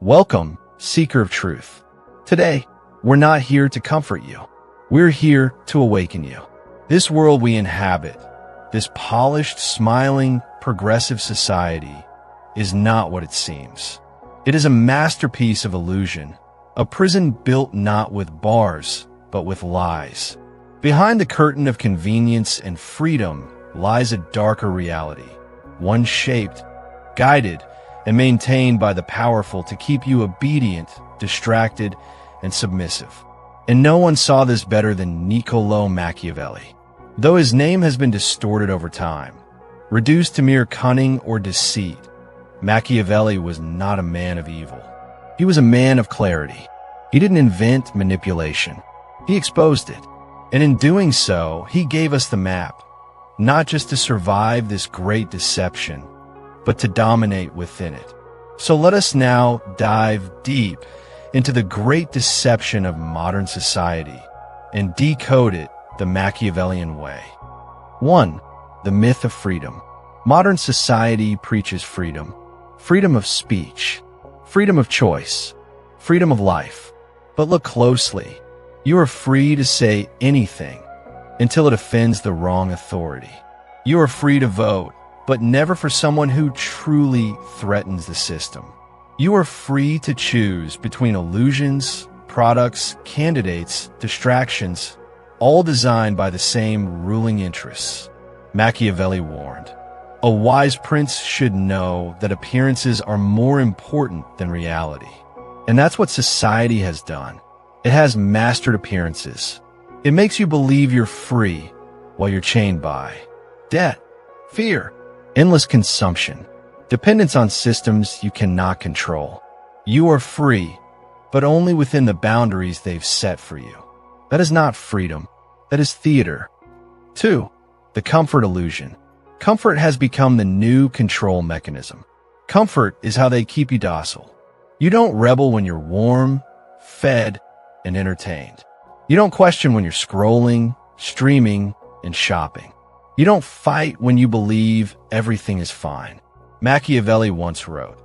Welcome, seeker of truth. Today, we're not here to comfort you. We're here to awaken you. This world we inhabit, this polished, smiling, progressive society, is not what it seems. It is a masterpiece of illusion, a prison built not with bars, but with lies. Behind the curtain of convenience and freedom lies a darker reality, one shaped, guided, and maintained by the powerful to keep you obedient, distracted, and submissive. And no one saw this better than Niccolò Machiavelli. Though his name has been distorted over time, reduced to mere cunning or deceit, Machiavelli was not a man of evil. He was a man of clarity. He didn't invent manipulation. He exposed it. And in doing so, he gave us the map, not just to survive this great deception, but to dominate within it. So let us now dive deep into the great deception of modern society and decode it the Machiavellian way. 1. The myth of freedom. Modern society preaches freedom. Freedom of speech, freedom of choice, freedom of life. But look closely. You are free to say anything until it offends the wrong authority. You are free to vote, but never for someone who truly threatens the system. You are free to choose between illusions, products, candidates, distractions, all designed by the same ruling interests. Machiavelli warned, "A wise prince should know that appearances are more important than reality." And that's what society has done. It has mastered appearances. It makes you believe you're free while you're chained by debt, fear, endless consumption, dependence on systems you cannot control. You are free, but only within the boundaries they've set for you. That is not freedom. That is theater. 2. The comfort illusion. Comfort has become the new control mechanism. Comfort is how they keep you docile. You don't rebel when you're warm, fed, and entertained. You don't question when you're scrolling, streaming, and shopping. You don't fight when you believe everything is fine. Machiavelli once wrote,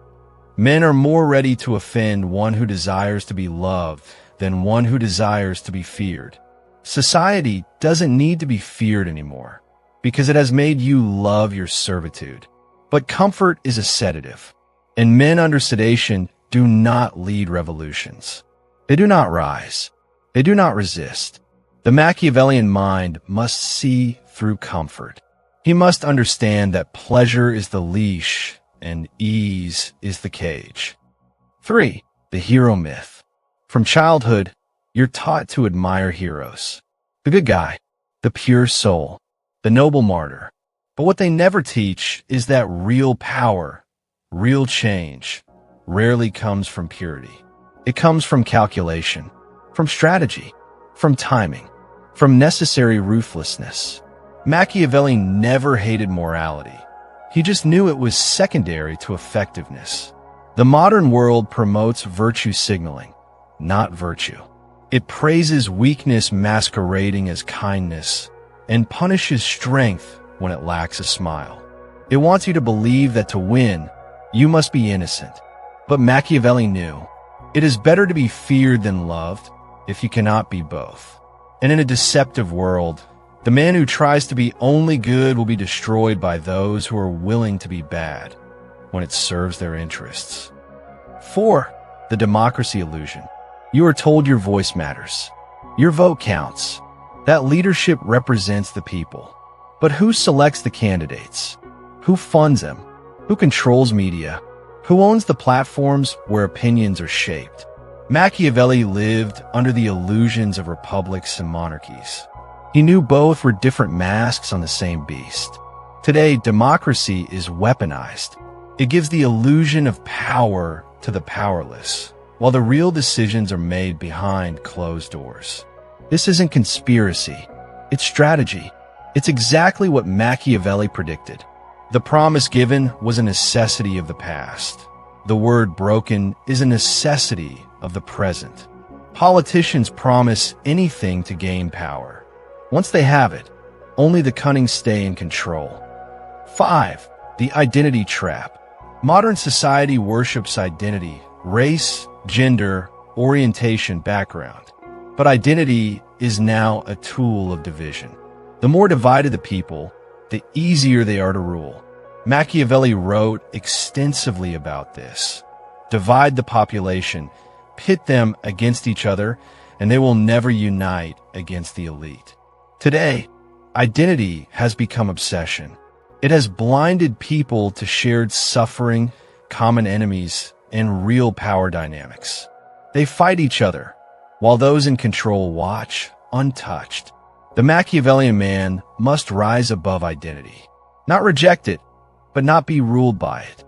"Men are more ready to offend one who desires to be loved than one who desires to be feared." Society doesn't need to be feared anymore because it has made you love your servitude. But comfort is a sedative, and men under sedation do not lead revolutions. They do not rise. They do not resist. The Machiavellian mind must see through comfort. He must understand that pleasure is the leash and ease is the cage. 3. The hero myth. From childhood, you're taught to admire heroes. The good guy, the pure soul, the noble martyr. But what they never teach is that real power, real change, rarely comes from purity. It comes from calculation, from strategy, from timing, from necessary ruthlessness. Machiavelli never hated morality. He just knew it was secondary to effectiveness. The modern world promotes virtue signaling, not virtue. It praises weakness masquerading as kindness and punishes strength when it lacks a smile. It wants you to believe that to win, you must be innocent. But Machiavelli knew it is better to be feared than loved if you cannot be both. And in a deceptive world, the man who tries to be only good will be destroyed by those who are willing to be bad when it serves their interests. 4. The democracy illusion. You are told your voice matters. Your vote counts. That leadership represents the people. But who selects the candidates? Who funds them? Who controls media? Who owns the platforms where opinions are shaped? Machiavelli lived under the illusions of republics and monarchies. He knew both were different masks on the same beast. Today, democracy is weaponized. It gives the illusion of power to the powerless, while the real decisions are made behind closed doors. This isn't conspiracy. It's strategy. It's exactly what Machiavelli predicted. The promise given was a necessity of the past. The word broken is a necessity of the present. Politicians promise anything to gain power. Once they have it, only the cunning stay in control. 5. The identity trap. Modern society worships identity race, gender, orientation, background. But identity is now a tool of division. The more divided the people, the easier they are to rule. Machiavelli wrote extensively about this. Divide the population, pit them against each other, and they will never unite against the elite. Today, identity has become obsession. It has blinded people to shared suffering, common enemies, and real power dynamics. They fight each other, while those in control watch, untouched. The Machiavellian man must rise above identity, not reject it, but not be ruled by it.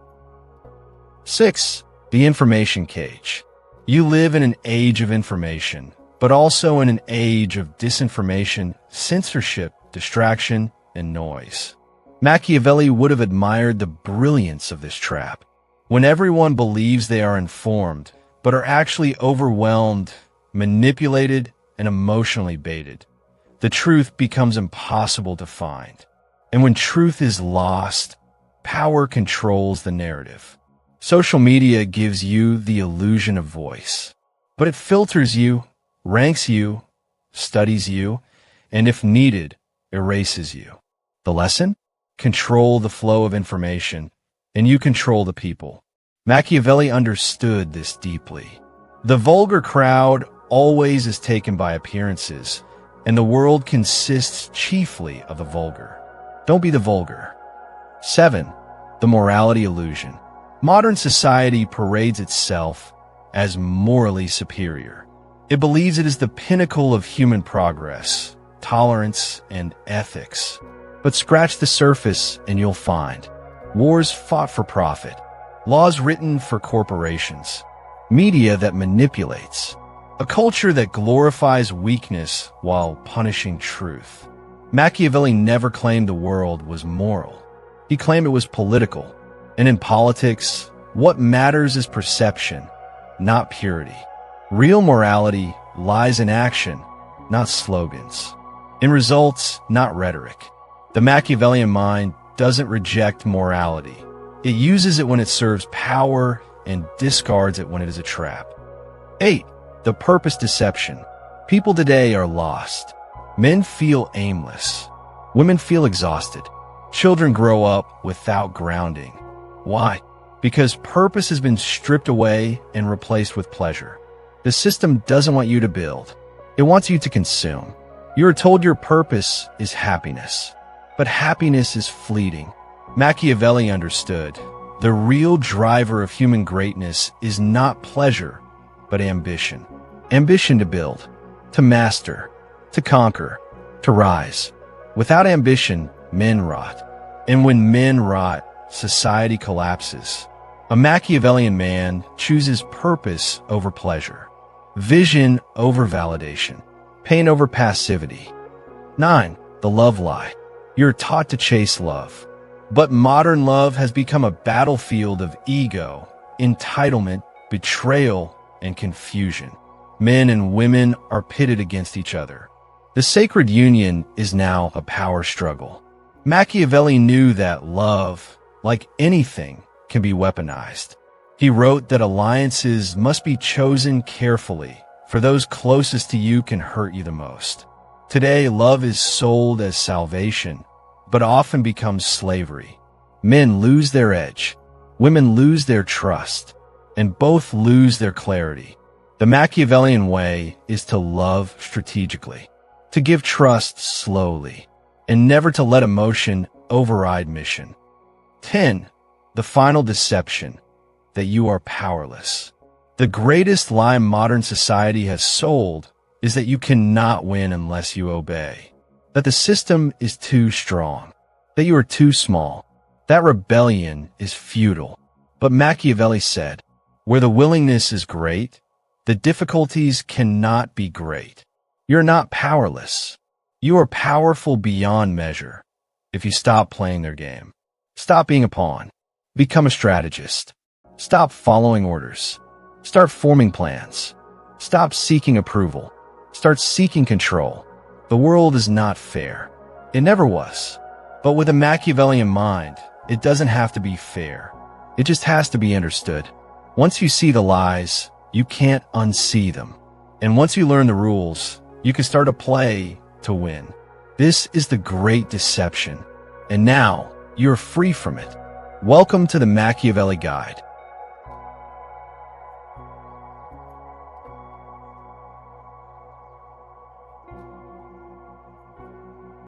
6. The information cage. You live in an age of information, but also in an age of disinformation, censorship, distraction, and noise. Machiavelli would have admired the brilliance of this trap. When everyone believes they are informed, but are actually overwhelmed, manipulated, and emotionally baited, the truth becomes impossible to find. And when truth is lost, power controls the narrative. Social media gives you the illusion of voice, but it filters you, ranks you, studies you, and if needed, erases you. The lesson? Control the flow of information, and you control the people. Machiavelli understood this deeply. The vulgar crowd always is taken by appearances, and the world consists chiefly of the vulgar. Don't be the vulgar. 7. The morality illusion. Modern society parades itself as morally superior. It believes it is the pinnacle of human progress, tolerance, and ethics. But scratch the surface and you'll find wars fought for profit, laws written for corporations, media that manipulates, a culture that glorifies weakness while punishing truth. Machiavelli never claimed the world was moral. He claimed it was political. And in politics, what matters is perception, not purity. Real morality lies in action, not slogans. In results, not rhetoric. The Machiavellian mind doesn't reject morality. It uses it when it serves power and discards it when it is a trap. 8. The purpose deception. People today are lost. Men feel aimless. Women feel exhausted. Children grow up without grounding. Why? Because purpose has been stripped away and replaced with pleasure. The system doesn't want you to build. It wants you to consume. You are told your purpose is happiness. But happiness is fleeting. Machiavelli understood the real driver of human greatness is not pleasure, but ambition. Ambition to build, to master, to conquer, to rise. Without ambition, men rot. And when men rot, society collapses. A Machiavellian man chooses purpose over pleasure, vision over validation, pain over passivity. 9. The love lie. You're taught to chase love. But modern love has become a battlefield of ego, entitlement, betrayal, and confusion. Men and women are pitted against each other. The sacred union is now a power struggle. Machiavelli knew that love, like anything, can be weaponized. He wrote that alliances must be chosen carefully, for those closest to you can hurt you the most. Today, love is sold as salvation, but often becomes slavery. Men lose their edge, women lose their trust, and both lose their clarity. The Machiavellian way is to love strategically, to give trust slowly, and never to let emotion override mission. 10. The final deception, that you are powerless. The greatest lie modern society has sold is that you cannot win unless you obey, that the system is too strong, that you are too small, that rebellion is futile. But Machiavelli said, where the willingness is great, the difficulties cannot be great. You're not powerless. You are powerful beyond measure if you stop playing their game. Stop being a pawn. Become a strategist. Stop following orders. Start forming plans. Stop seeking approval. Start seeking control. The world is not fair. It never was. But with a Machiavellian mind, it doesn't have to be fair. It just has to be understood. Once you see the lies, you can't unsee them. And once you learn the rules, you can start to play to win. This is the great deception. And now, you're free from it. Welcome to the Machiavelli Guide.